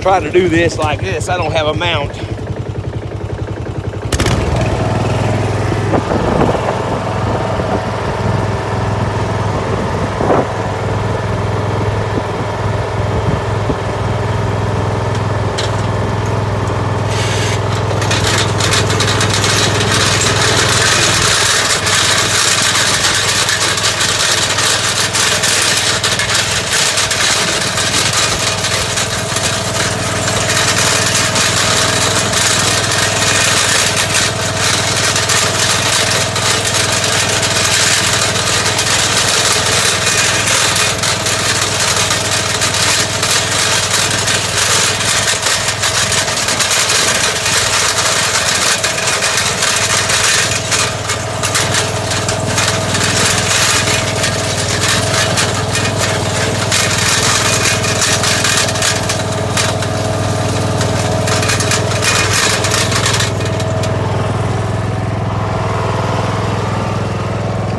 try to do this like this. I don't have a mount.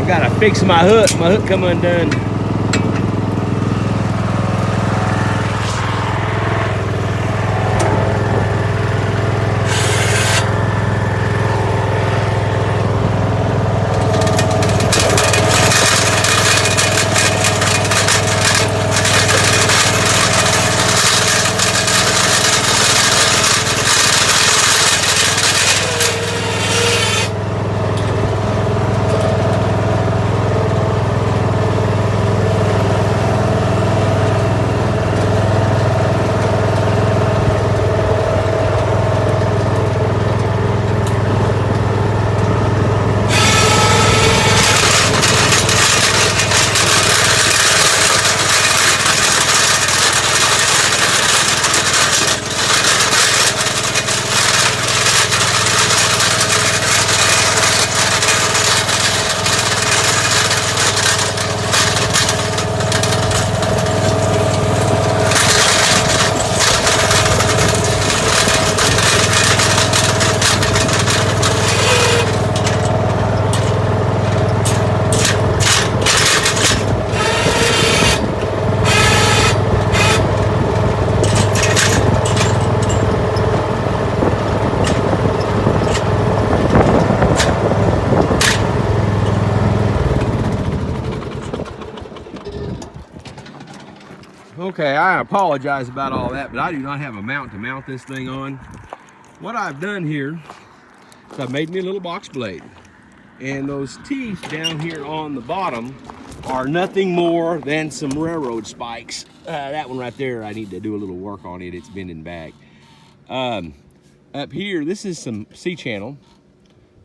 Gotta fix my hook come undone. Okay, I apologize about all that, but I do not have a mount to mount this thing on. What I've done here is I've made me a little box blade. And those teeth down here on the bottom are nothing more than some railroad spikes. That one right there, I need to do a little work on it. It's bending back. Up here, this is some C-channel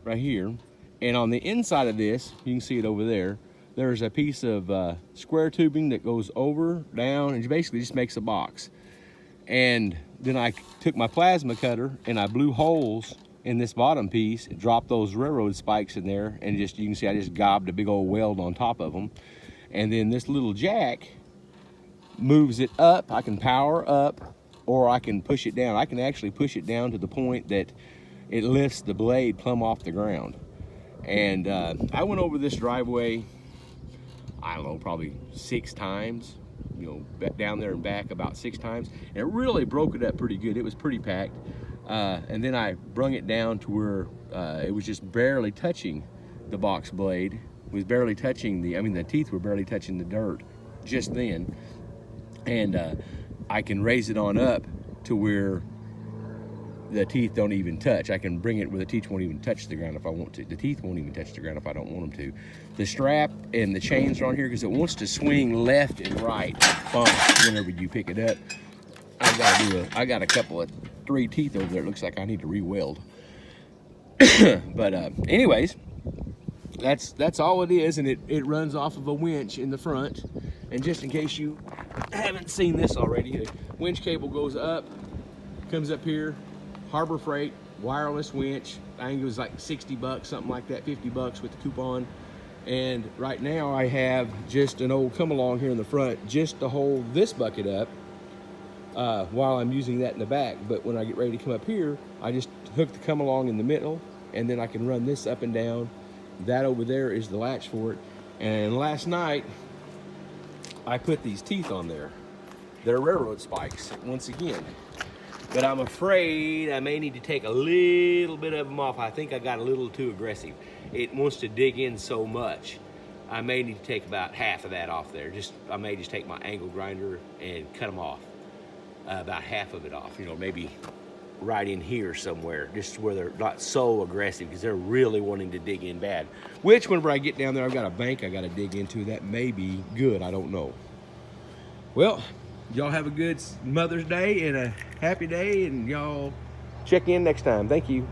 right here. And on the inside of this, you can see it over there, there's a piece of square tubing that goes over, down, and basically just makes a box. And then I took my plasma cutter and I blew holes in this bottom piece, dropped those railroad spikes in there, and just, you can see I just gobbed a big old weld on top of them. And then this little jack moves it up. I can power up, or I can push it down. I can actually push it down to the point that it lifts the blade plumb off the ground. And I went over this driveway, I don't know, probably 6 times, you know, down there and back about 6 times. And it really broke it up pretty good. It was pretty packed. And then I brung it down to where it was just barely touching the box blade. It was barely touching the teeth were barely touching the dirt just then. And I can raise it on up to where the teeth don't even touch. I can bring it where the teeth won't even touch the ground if I want to. The teeth won't even touch the ground if I don't want them to. The strap and the chains are on here because it wants to swing left and right bump whenever you pick it up. I got a couple of 3 teeth over there. It looks like I need to re-weld. But anyways, that's all it is, and it runs off of a winch in the front. And just in case you haven't seen this already, the winch cable goes up, comes up here, Harbor Freight, wireless winch. I think it was like 60 bucks, something like that, 50 bucks with the coupon. And right now I have just an old come along here in the front just to hold this bucket up while I'm using that in the back. But when I get ready to come up here, I just hook the come along in the middle, and then I can run this up and down. That over there is the latch for it. And last night I put these teeth on there. They're railroad spikes once again. but I'm afraid I may need to take a little bit of them off. I think I got a little too aggressive. It wants to dig in so much. I may need to take about half of that off there. I may just take my angle grinder and cut them off. About half of it off, you know, maybe right in here somewhere, just where they're not so aggressive, because they're really wanting to dig in bad. Which, whenever I get down there, I've got a bank I got to dig into. That may be good, I don't know. Well, y'all have a good Mother's Day and a happy day, and y'all check in next time. Thank you.